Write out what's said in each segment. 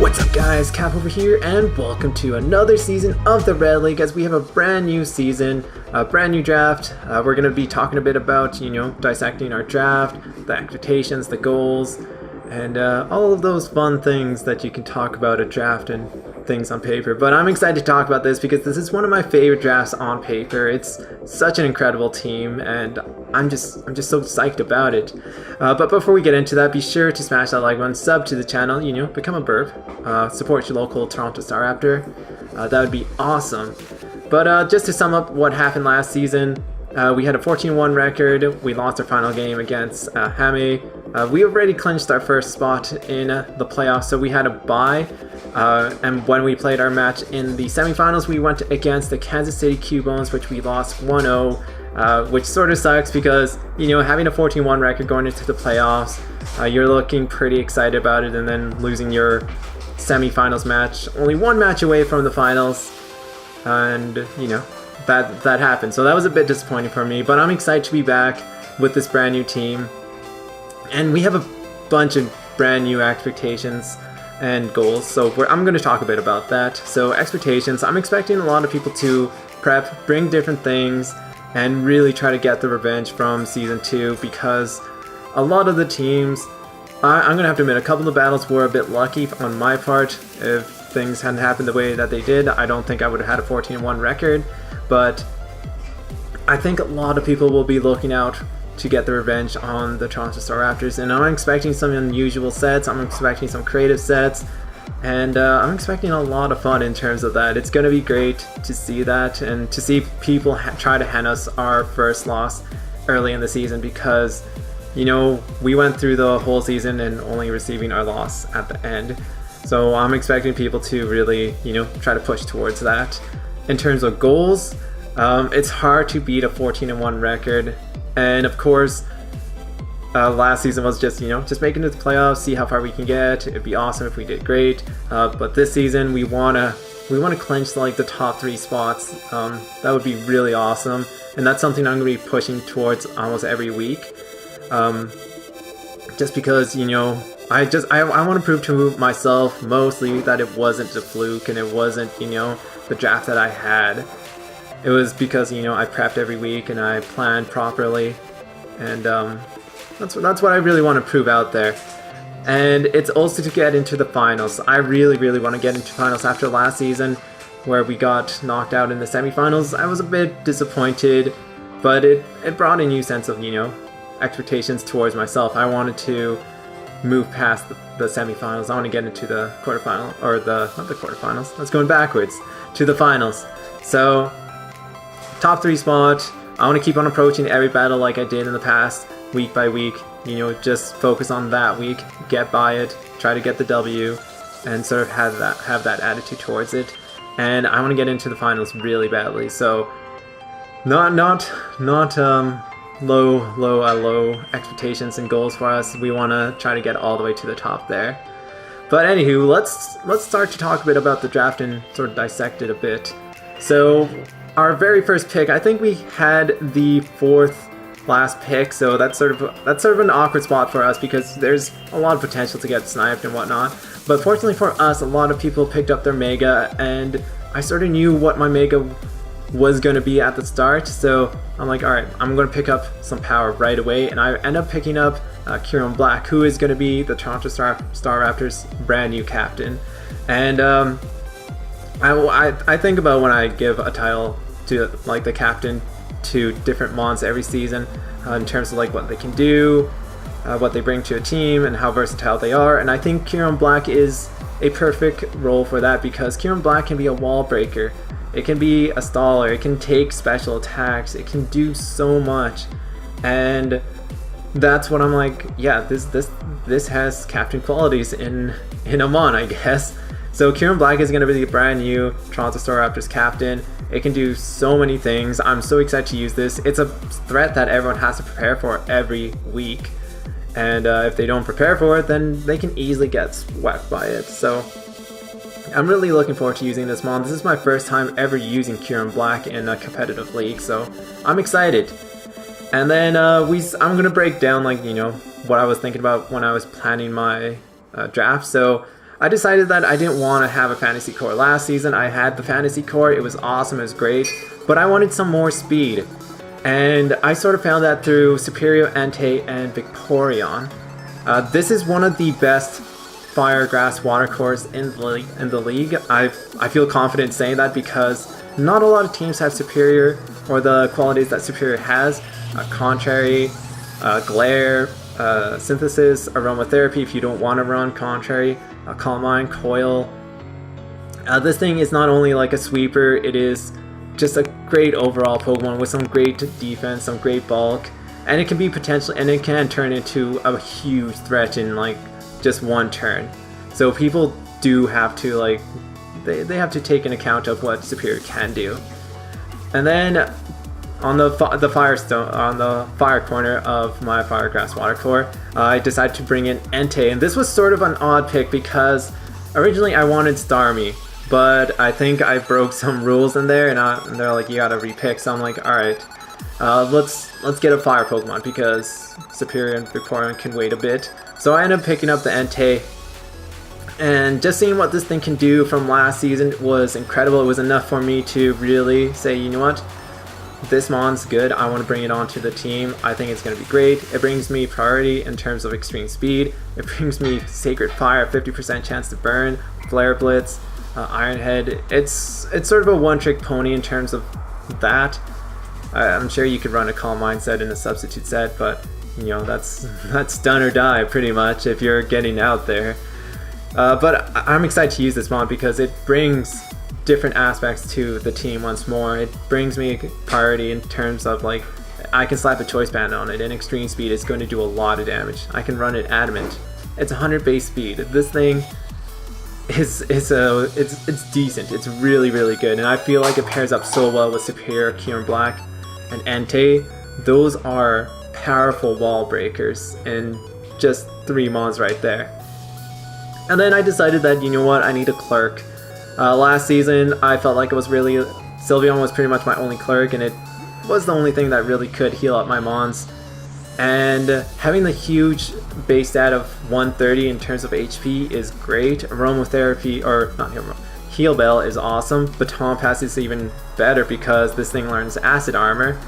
What's up guys, Cap over here, and welcome to another season of the Red League as we have a brand new season, a brand new draft. We're going to be talking a bit about, dissecting our draft, the expectations, the goals, and all of those fun things that you can talk about a draft and things on paper. But I'm excited to talk about this because this is one of my favorite drafts on paper. It's such an incredible team, and I'm just so psyched about it. But before we get into that, be sure to smash that like button, sub to the channel, become a burb, support your local Toronto Staraptor. That would be awesome. But just to sum up what happened last season, we had a 14-1 record. We lost our final game against Hame. We already clinched our first spot in the playoffs, so we had a bye. And when we played our match in the semifinals, we went against the Kansas City Cubones, which we lost 1-0, which sort of sucks because, having a 14-1 record going into the playoffs, you're looking pretty excited about it, and then losing your semifinals match, only one match away from the finals, and, that happened. So that was a bit disappointing for me, but I'm excited to be back with this brand new team. And we have a bunch of brand new expectations and goals, so I'm going to talk a bit about that. So expectations, I'm expecting a lot of people to prep, bring different things, and really try to get the revenge from Season 2, because a lot of the teams, I'm going to have to admit, a couple of battles were a bit lucky on my part. If things hadn't happened the way that they did, I don't think I would have had a 14-1 record, but I think a lot of people will be looking out to get the revenge on the Toronto Staraptors, and I'm expecting some unusual sets, I'm expecting some creative sets, and I'm expecting a lot of fun in terms of that. It's going to be great to see that, and to see people try to hand us our first loss early in the season, because, we went through the whole season and only receiving our loss at the end. So I'm expecting people to really, try to push towards that. In terms of goals, it's hard to beat a 14-1 record. And of course, last season was just making it to the playoffs, see how far we can get. It'd be awesome if we did great. But this season, we wanna clinch like the top 3 spots. That would be really awesome, and that's something I'm gonna be pushing towards almost every week. Just because I want to prove to myself mostly that it wasn't a fluke and it wasn't the draft that I had. It was because I prepped every week and I planned properly, and that's what I really want to prove out there. And it's also to get into the finals. I really want to get into finals. After last season where we got knocked out in the semifinals, I was a bit disappointed, but it brought a new sense of expectations towards myself. I wanted to move past the semifinals. I want to get into the quarterfinal, or not the quarterfinals, that's going backwards, to the finals. So top 3 spot, I want to keep on approaching every battle like I did in the past, week by week, just focus on that week, get by it, try to get the W, and sort of have that attitude towards it. And I want to get into the finals really badly, so not low expectations and goals for us. We want to try to get all the way to the top there. But anywho, let's start to talk a bit about the draft and sort of dissect it a bit. So our very first pick, I think we had the 4th last pick, so that's sort of an awkward spot for us because there's a lot of potential to get sniped and whatnot. But fortunately for us, a lot of people picked up their Mega, and I sort of knew what my Mega was going to be at the start, so I'm like, alright, I'm going to pick up some power right away, and I end up picking up Kieran Black, who is going to be the Toronto Staraptors' brand new captain. And I think about when I give a title to like the captain to different mons every season, in terms of like what they can do, what they bring to a team, and how versatile they are. And I think Kieran Black is a perfect role for that, because Kieran Black can be a wall breaker, it can be a staller, it can take special attacks, it can do so much. And that's what I'm like, yeah, this has captain qualities in a mon, I guess. So Kieran Black is going to be the brand new Toronto Staraptors captain. It can do so many things. I'm so excited to use this. It's a threat that everyone has to prepare for every week. And if they don't prepare for it, then they can easily get swept by it. So I'm really looking forward to using this mon. This is my first time ever using Kieran Black in a competitive league, so I'm excited. And then I'm going to break down, like, what I was thinking about when I was planning my draft. So I decided that I didn't want to have a fantasy core. Last season I had the fantasy core, it was awesome, it was great, but I wanted some more speed. And I sort of found that through Superior, Entei, and Vaporeon. This is one of the best fire, grass, water cores in the league. I feel confident saying that because not a lot of teams have Superior or the qualities that Superior has. Contrary, Glare, Synthesis, Aromatherapy if you don't want to run Contrary, Calm Mind, Coil. This thing is not only like a sweeper, it is just a great overall Pokemon with some great defense, some great bulk, and it can be potentially, and it can turn into a huge threat in like just one turn. So people do have to like, they have to take an account of what Superior can do. And then on the fire corner of my fire, grass, water core, I decided to bring in Entei, and this was sort of an odd pick because originally I wanted Starmie, but I think I broke some rules in there, and they're like, you gotta repick. So I'm like, all right, let's get a fire Pokemon because Superior and Vaporeon can wait a bit. So I ended up picking up the Entei, and just seeing what this thing can do from last season was incredible. It was enough for me to really say, you know what, this mon's good, I want to bring it onto the team. I think it's going to be great. It brings me priority in terms of extreme speed. It brings me Sacred Fire, 50% chance to burn, Flare Blitz, Iron Head. It's sort of a one-trick pony in terms of that. I'm sure you could run a Calm Mind set and a substitute set, but you know, that's done or die pretty much if you're getting out there. But I'm excited to use this mod because it brings different aspects to the team once more. It brings me priority in terms of like, I can slap a choice band on it, and extreme speed is going to do a lot of damage. I can run it adamant. It's 100 base speed. This thing is it's decent. It's really, really good, and I feel like it pairs up so well with Superior, Kyurem Black, and Entei. Those are powerful wall breakers in just 3 mons right there. And then I decided that, you know what, I need a clerk. Last season, I felt like it was really, Sylveon was pretty much my only clerk, and it was the only thing that really could heal up my mons. And having the huge base stat of 130 in terms of HP is great. Aromatherapy, or not Heal Bell is awesome. Baton Pass is even better because this thing learns Acid Armor.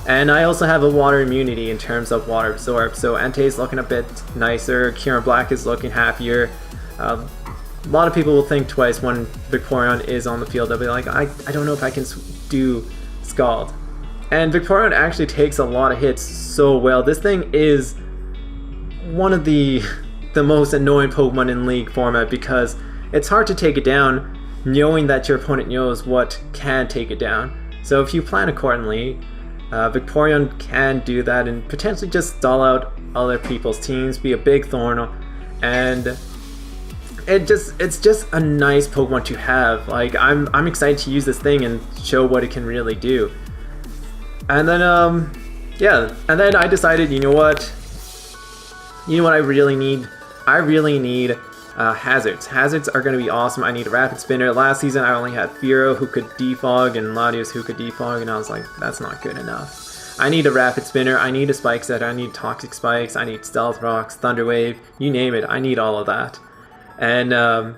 And I also have a water immunity in terms of Water Absorb, so Entei is looking a bit nicer, Kyurem Black is looking happier. A lot of people will think twice when Vaporeon is on the field. They'll be like, I don't know if I can do Scald. And Vaporeon actually takes a lot of hits so well. This thing is one of the most annoying Pokemon in League format because it's hard to take it down knowing that your opponent knows what can take it down. So if you plan accordingly, Vaporeon can do that and potentially just stall out other people's teams, be a big thorn, and it's just a nice Pokemon to have. Like, I'm excited to use this thing and show what it can really do. And then yeah, and then I decided, you know what I really need? I really need hazards. Hazards are going to be awesome. I need a Rapid Spinner. Last season I only had Fearow who could defog and Latios who could defog, and I was like, that's not good enough. I need a Rapid Spinner, I need a Spike Setter, I need Toxic Spikes, I need Stealth Rocks, Thunder Wave, you name it, I need all of that. And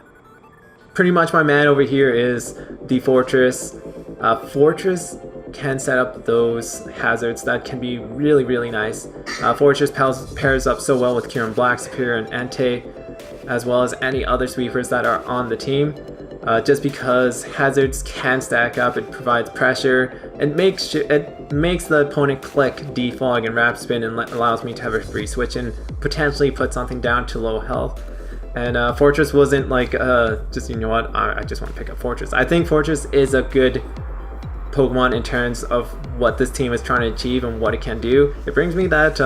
pretty much my man over here is the Fortress. Fortress can set up those hazards that can be really, really nice. Fortress pairs up so well with Kyurem Black, Superior, and Entei, as well as any other sweepers that are on the team. Just because hazards can stack up, it provides pressure, it makes the opponent click Defog and Rapid Spin, and allows me to have a free switch and potentially put something down to low health. And Fortress wasn't like, just, you know what, I just want to pick up Fortress. I think Fortress is a good Pokemon in terms of what this team is trying to achieve and what it can do. It brings me that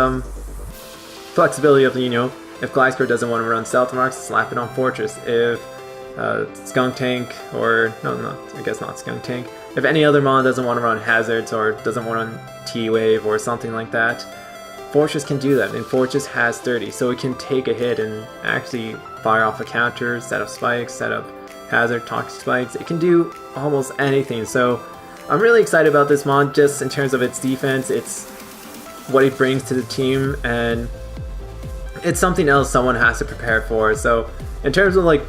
flexibility of, you know, if Gliscor doesn't want to run Stealth Marks, slap it on Fortress. If Skunk Tank, or no, I guess not Skunk Tank, if any other mon doesn't want to run Hazards or doesn't want to run T-Wave or something like that, Fortress can do that, and Fortress has 30, so it can take a hit and actually fire off a counter, set up spikes, set up hazard, toxic spikes. It can do almost anything, so I'm really excited about this mod just in terms of its defense, it's what it brings to the team, and it's something else someone has to prepare for. So in terms of like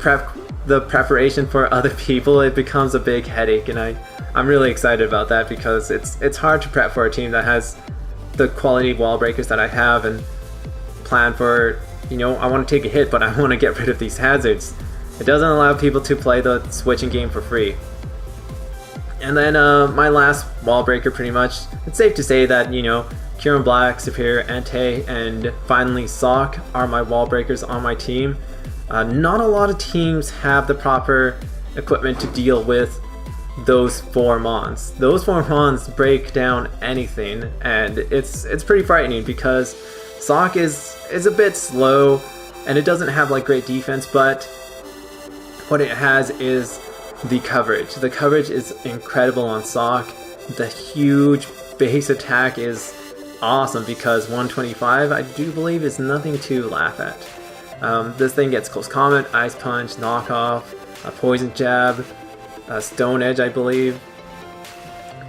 the preparation for other people, it becomes a big headache, and I'm really excited about that because it's hard to prep for a team that has the quality wall breakers that I have and plan for, you know, I want to take a hit, but I want to get rid of these hazards. It doesn't allow people to play the switching game for free. And then my last wall breaker, pretty much, it's safe to say that, you know, Kieran Black, Superior, Ante, and finally Sock are my wall breakers on my team. Not a lot of teams have the proper equipment to deal with those 4 mons. Those 4 mons break down anything, and it's pretty frightening because Sock is a bit slow and it doesn't have like great defense, but what it has is the coverage. The coverage is incredible on Sock. The huge base attack is awesome because 125, I do believe, is nothing to laugh at. This thing gets Close Combat, Ice Punch, Knockoff, Poison Jab, Stone Edge, I believe.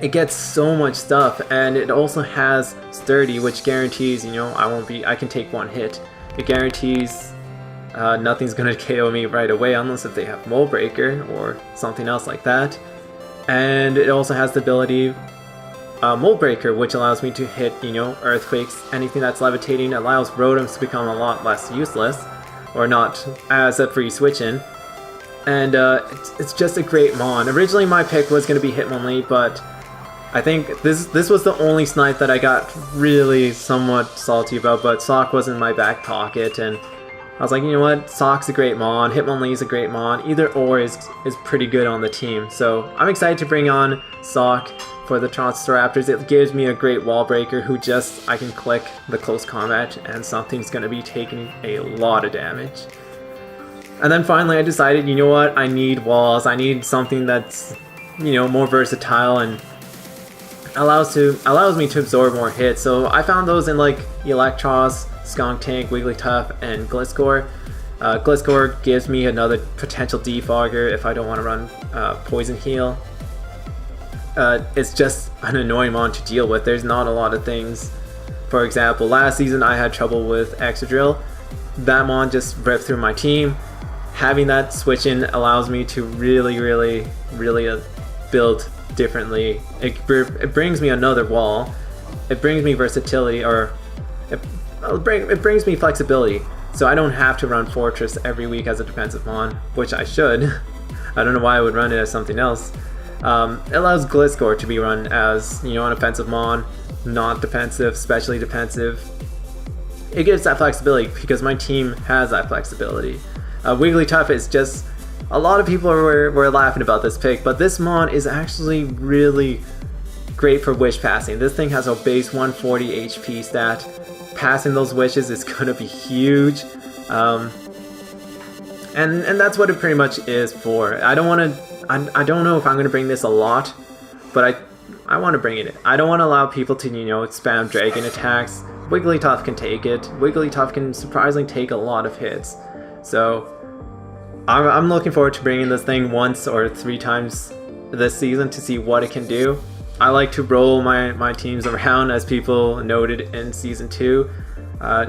It gets so much stuff, and it also has Sturdy, which guarantees, you know, I can take 1 hit. It guarantees nothing's gonna KO me right away unless if they have Mold Breaker or something else like that. And it also has the ability Mold Breaker, which allows me to hit, you know, Earthquakes, anything that's levitating, allows Rotoms to become a lot less useless, or not as a free switch-in. And it's just a great mon. Originally my pick was going to be Hitmonlee, but I think this was the only snipe that I got really somewhat salty about, but Sock was in my back pocket, and I was like, you know what, Sock's a great mon, Hitmonlee's a great mon, either or is pretty good on the team. So I'm excited to bring on Sock for the Staraptors. It gives me a great wall breaker who I can click the Close Combat and something's going to be taking a lot of damage. And then finally I decided, you know what, I need walls, I need something that's, you know, more versatile and allows me to absorb more hits. So I found those in like Eelektross, Skuntank, Wigglytuff, and Gliscor. Gliscor gives me another potential defogger if I don't want to run Poison Heal. It's just an annoying mon to deal with. There's not a lot of things. For example, last season I had trouble with Excadrill. That mon just ripped through my team. Having that switch in allows me to really build differently. It brings me another wall. It brings me versatility, or it brings me flexibility. So I don't have to run Fortress every week as a defensive mon, which I should. I don't know why I would run it as something else. It allows Gliscor to be run as, you know, an offensive mon, not defensive, specially defensive. It gives that flexibility because my team has that flexibility. Wigglytuff is just, a lot of people were laughing about this pick, but this mon is actually really great for wish passing. This thing has a base 140 HP stat. Passing those wishes is gonna be huge. And that's what it pretty much is for. I don't know if I'm gonna bring this a lot, but I want to bring it in. I don't want to allow people to, you know, spam dragon attacks. Wigglytuff can take it. Wigglytuff can surprisingly take a lot of hits. So I'm looking forward to bringing this thing once or 3 times this season to see what it can do. I like to roll my teams around, as people noted in Season 2.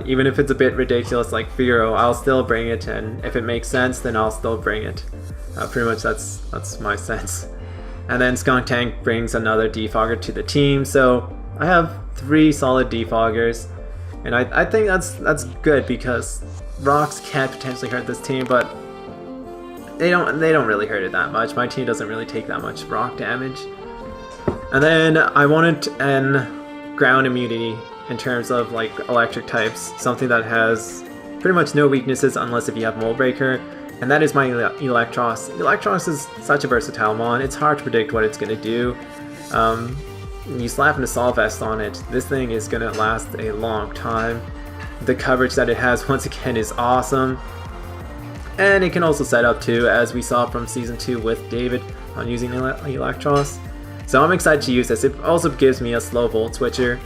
Even if it's a bit ridiculous like Fearow, I'll still bring it, and if it makes sense, then I'll still bring it. Pretty much that's my sense. And then Skuntank brings another defogger to the team, so I have 3 solid defoggers, and I think that's good because rocks can potentially hurt this team, but they don't really hurt it that much. My team doesn't really take that much rock damage. And then I wanted an ground immunity in terms of like electric types, something that has pretty much no weaknesses unless if you have Mold Breaker, and that is my Eelektross. Eelektross is such a versatile mon, it's hard to predict what it's going to do. You slap an Assault Vest on it, this thing is going to last a long time. The coverage that it has, once again, is awesome. And it can also set up too, as we saw from Season 2 with David on using Eelektross. So I'm excited to use this. It also gives me a slow Volt Switcher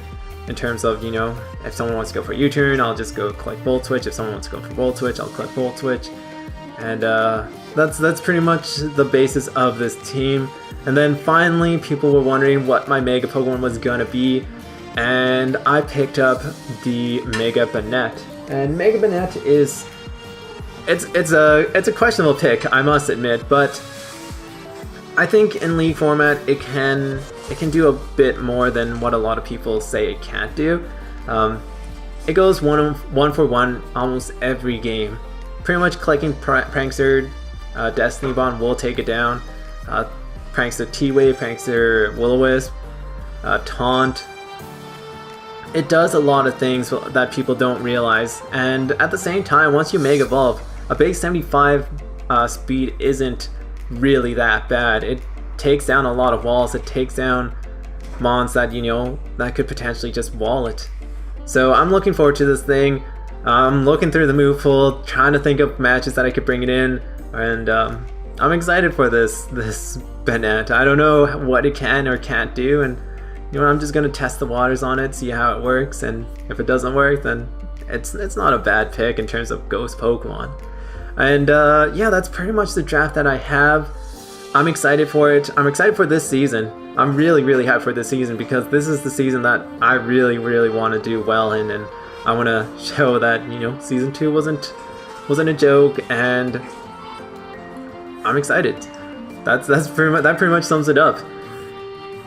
in terms of, you know, if someone wants to go for U-turn, I'll just go click Volt Switch. If someone wants to go for Volt Switch, I'll click Volt Switch. And that's pretty much the basis of this team. And then finally, people were wondering what my Mega Pokemon was gonna be, and I picked up the Mega Banette. And Mega Banette is it's a questionable pick, I must admit, but I think in League format it can do a bit more than what a lot of people say it can't do. It goes one for one almost every game. Pretty much clicking Prankster, Destiny Bond will take it down. Prankster T-Wave, Prankster Will-O-Wisp, Taunt. It does a lot of things that people don't realize, and at the same time, once you Mega Evolve, a base 75 speed isn't really that bad. It takes down a lot of walls, it takes down mons that, you know, that could potentially just wall it. So I'm looking forward to this thing. I'm looking through the move pool, trying to think of matches that I could bring it in, and I'm excited for this Banette. I don't know what it can or can't do, and you know, I'm just gonna test the waters on it, see how it works, and if it doesn't work, then it's not a bad pick in terms of ghost Pokemon. And yeah, that's pretty much the draft that I have. I'm excited for it. I'm excited for this season. I'm really hyped for this season because this is the season that I really want to do well in, and I want to show that, you know, season 2 wasn't a joke, and I'm excited. That pretty much sums it up.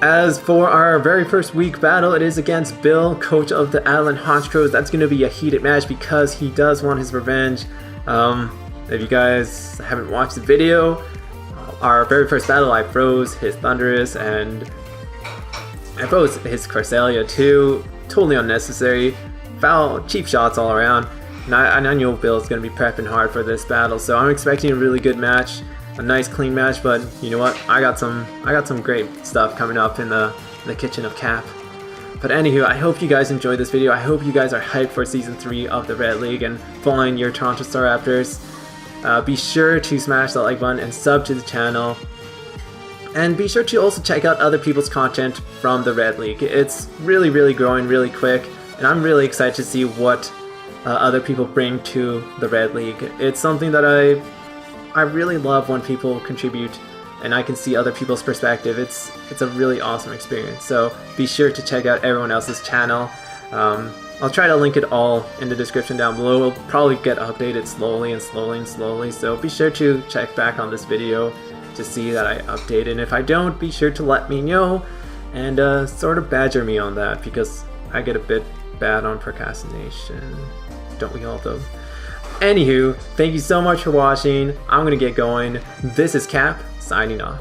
As for our very first week battle, it is against Bill, coach of the Adelan Honchkrows. That's going to be a heated match because he does want his revenge. If you guys haven't watched the video, our very first battle, I froze his Thundurus and I froze his Cresselia too. Totally unnecessary. Foul, cheap shots all around. And I know Bill's going to be prepping hard for this battle, so I'm expecting a really good match. A nice clean match, but you know what? I got some great stuff coming up in the kitchen of Cap. But anywho, I hope you guys enjoyed this video. I hope you guys are hyped for Season 3 of the Red League and following your Toronto Staraptors. Be sure to smash that like button and sub to the channel. And be sure to also check out other people's content from the Red League. It's really growing really quick, and I'm really excited to see what other people bring to the Red League. It's something that I really love when people contribute and I can see other people's perspective. It's a really awesome experience. So be sure to check out everyone else's channel. I'll try to link it all in the description down below. It'll probably get updated slowly, so be sure to check back on this video to see that I update, and if I don't, be sure to let me know and sort of badger me on that, because I get a bit bad on procrastination. Don't we all though? Anywho, thank you so much for watching. I'm gonna get going. This is Cap, signing off.